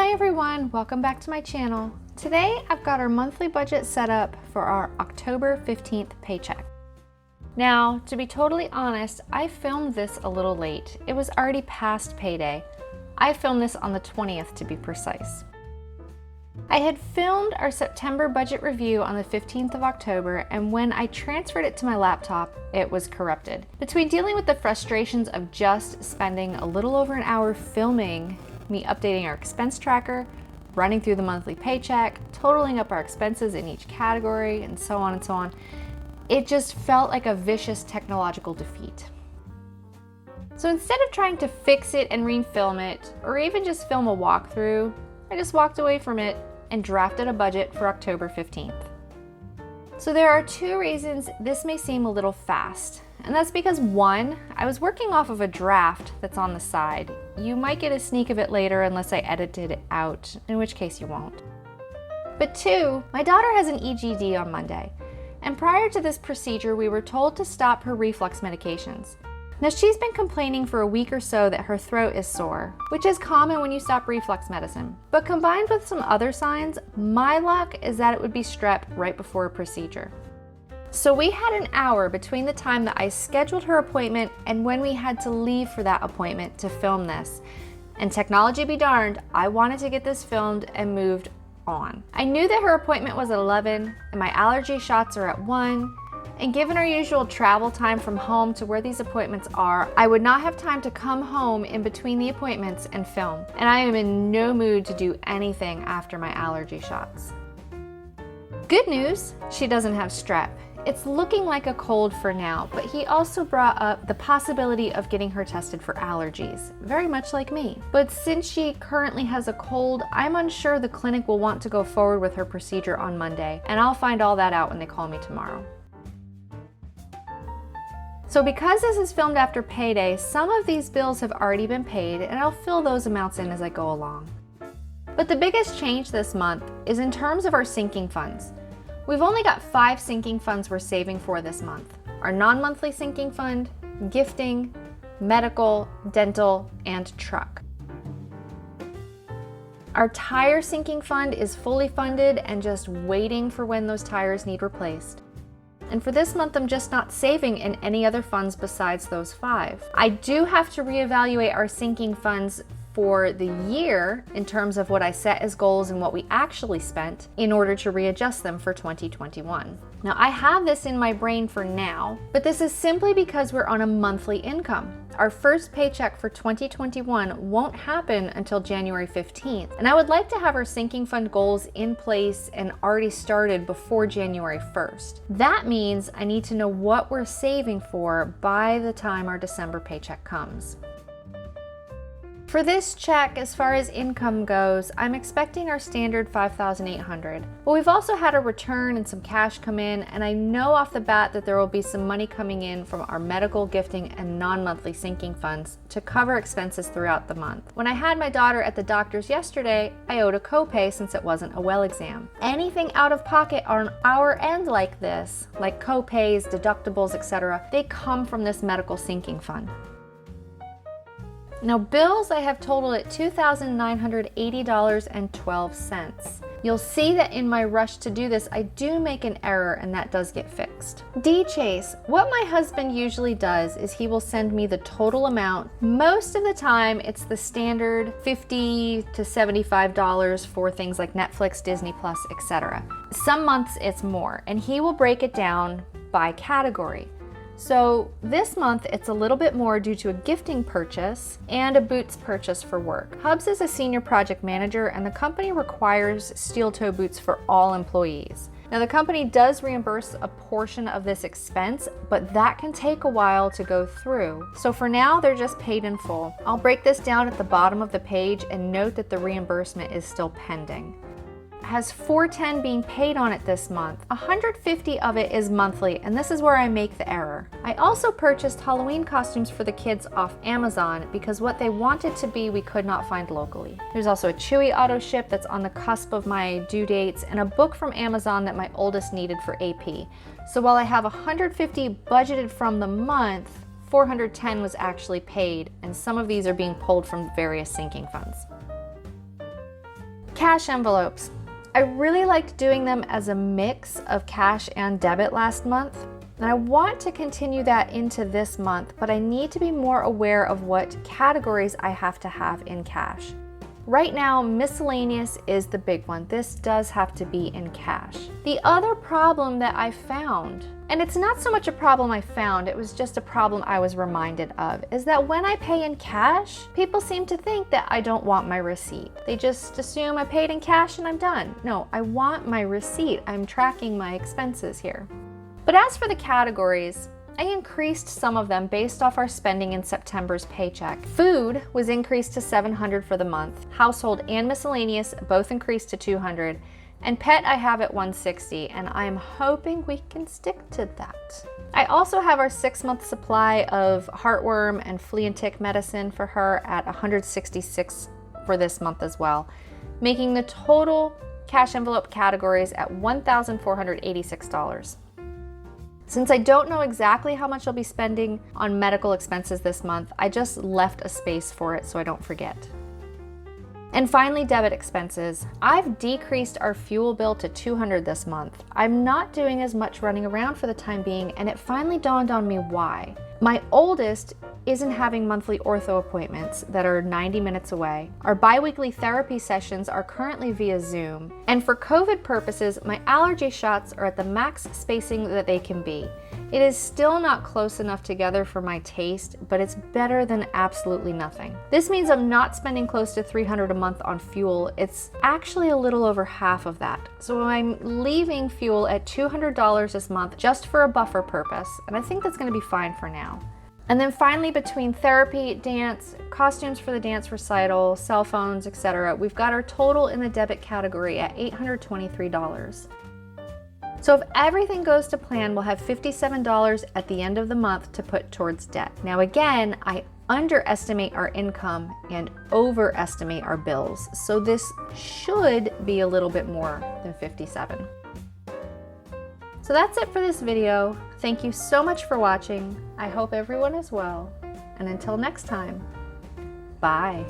Hi everyone, welcome back to my channel. Today I've got our monthly budget set up for our October 15th paycheck. Now, to be totally honest, I filmed this a little late. It was already past payday. I filmed this on the 20th to be precise. I had filmed our September budget review on the 15th of October, and when I transferred it to my laptop, it was corrupted. Between dealing with the frustrations of just spending a little over an hour filming me updating our expense tracker, running through the monthly paycheck, totaling up our expenses in each category, and so on, it just felt like a vicious technological defeat. So instead of trying to fix it and refilm it, or even just film a walkthrough, I just walked away from it and drafted a budget for October 15th. So there are two reasons this may seem a little fast. And that's because one, I was working off of a draft that's on the side. You might get a sneak of it later unless I edited it out, in which case you won't. But two, my daughter has an EGD on Monday. And prior to this procedure, we were told to stop her reflux medications. Now she's been complaining for a week or so that her throat is sore, which is common when you stop reflux medicine. But combined with some other signs, my luck is that it would be strep right before a procedure. So we had an hour between the time that I scheduled her appointment and when we had to leave for that appointment to film this. And technology be darned, I wanted to get this filmed and moved on. I knew that her appointment was at 11 and my allergy shots are at 1. And given our usual travel time from home to where these appointments are, I would not have time to come home in between the appointments and film. And I am in no mood to do anything after my allergy shots. Good news, she doesn't have strep. It's looking like a cold for now, but he also brought up the possibility of getting her tested for allergies, very much like me. But since she currently has a cold, I'm unsure the clinic will want to go forward with her procedure on Monday, and I'll find all that out when they call me tomorrow. So because this is filmed after payday, some of these bills have already been paid, and I'll fill those amounts in as I go along. But the biggest change this month is in terms of our sinking funds. We've only got 5 sinking funds we're saving for this month. Our non-monthly sinking fund, gifting, medical, dental, and truck. Our tire sinking fund is fully funded and just waiting for when those tires need replaced. And for this month, I'm just not saving in any other funds besides those 5. I do have to reevaluate our sinking funds for the year in terms of what I set as goals and what we actually spent in order to readjust them for 2021. Now I have this in my brain for now, but this is simply because we're on a monthly income. Our first paycheck for 2021 won't happen until January 15th, and I would like to have our sinking fund goals in place and already started before January 1st. That means I need to know what we're saving for by the time our December paycheck comes. For this check, as far as income goes, I'm expecting our standard $5,800. But we've also had a return and some cash come in, and I know off the bat that there will be some money coming in from our medical, gifting, and non-monthly sinking funds to cover expenses throughout the month. When I had my daughter at the doctor's yesterday, I owed a copay since it wasn't a well exam. Anything out of pocket on our end like this, like copays, deductibles, etc., they come from this medical sinking fund. Now bills I have totaled at $2,980.12. You'll see that in my rush to do this, I do make an error and that does get fixed. D-Chase, what my husband usually does is he will send me the total amount. Most of the time it's the standard $50 to $75 for things like Netflix, Disney Plus, etc. Some months it's more, and he will break it down by category. So this month it's a little bit more due to a gifting purchase and a boots purchase for work. Hubs is a senior project manager and the company requires steel toe boots for all employees. Now the company does reimburse a portion of this expense, but that can take a while to go through. So for now, they're just paid in full. I'll break this down at the bottom of the page and note that the reimbursement is still pending. Has $410 being paid on it this month. $150 of it is monthly, and this is where I make the error. I also purchased Halloween costumes for the kids off Amazon because what they wanted to be we could not find locally. There's also a Chewy auto ship that's on the cusp of my due dates and a book from Amazon that my oldest needed for AP. So while I have $150 budgeted from the month, $410 was actually paid, and some of these are being pulled from various sinking funds. Cash envelopes. I really liked doing them as a mix of cash and debit last month, and I want to continue that into this month, but I need to be more aware of what categories I have to have in cash. Right now, miscellaneous is the big one. This does have to be in cash. The other problem that I found, and it's not so much a problem I found, it was just a problem I was reminded of, is that when I pay in cash, people seem to think that I don't want my receipt. They just assume I paid in cash and I'm done. No, I want my receipt. I'm tracking my expenses here. But as for the categories, I increased some of them based off our spending in September's paycheck. Food was increased to $700 for the month. Household and miscellaneous both increased to $200. And pet I have at $160, and I'm hoping we can stick to that. I also have our 6-month supply of heartworm and flea and tick medicine for her at $166 for this month as well, making the total cash envelope categories at $1,486. Since I don't know exactly how much I'll be spending on medical expenses this month, I just left a space for it so I don't forget. And finally, debit expenses. I've decreased our fuel bill to $200 this month. I'm not doing as much running around for the time being, and it finally dawned on me why. My oldest isn't having monthly ortho appointments that are 90 minutes away. Our bi-weekly therapy sessions are currently via Zoom. And for COVID purposes, my allergy shots are at the max spacing that they can be. It is still not close enough together for my taste, but it's better than absolutely nothing. This means I'm not spending close to $300 a month on fuel. It's actually a little over half of that. So I'm leaving fuel at $200 this month just for a buffer purpose, and I think that's going to be fine for now. And then finally, between therapy, dance, costumes for the dance recital, cell phones, etc., we've got our total in the debit category at $823. So if everything goes to plan, we'll have $57 at the end of the month to put towards debt. Now again, I underestimate our income and overestimate our bills, so this should be a little bit more than $57. So that's it for this video. Thank you so much for watching. I hope everyone is well, and until next time, bye.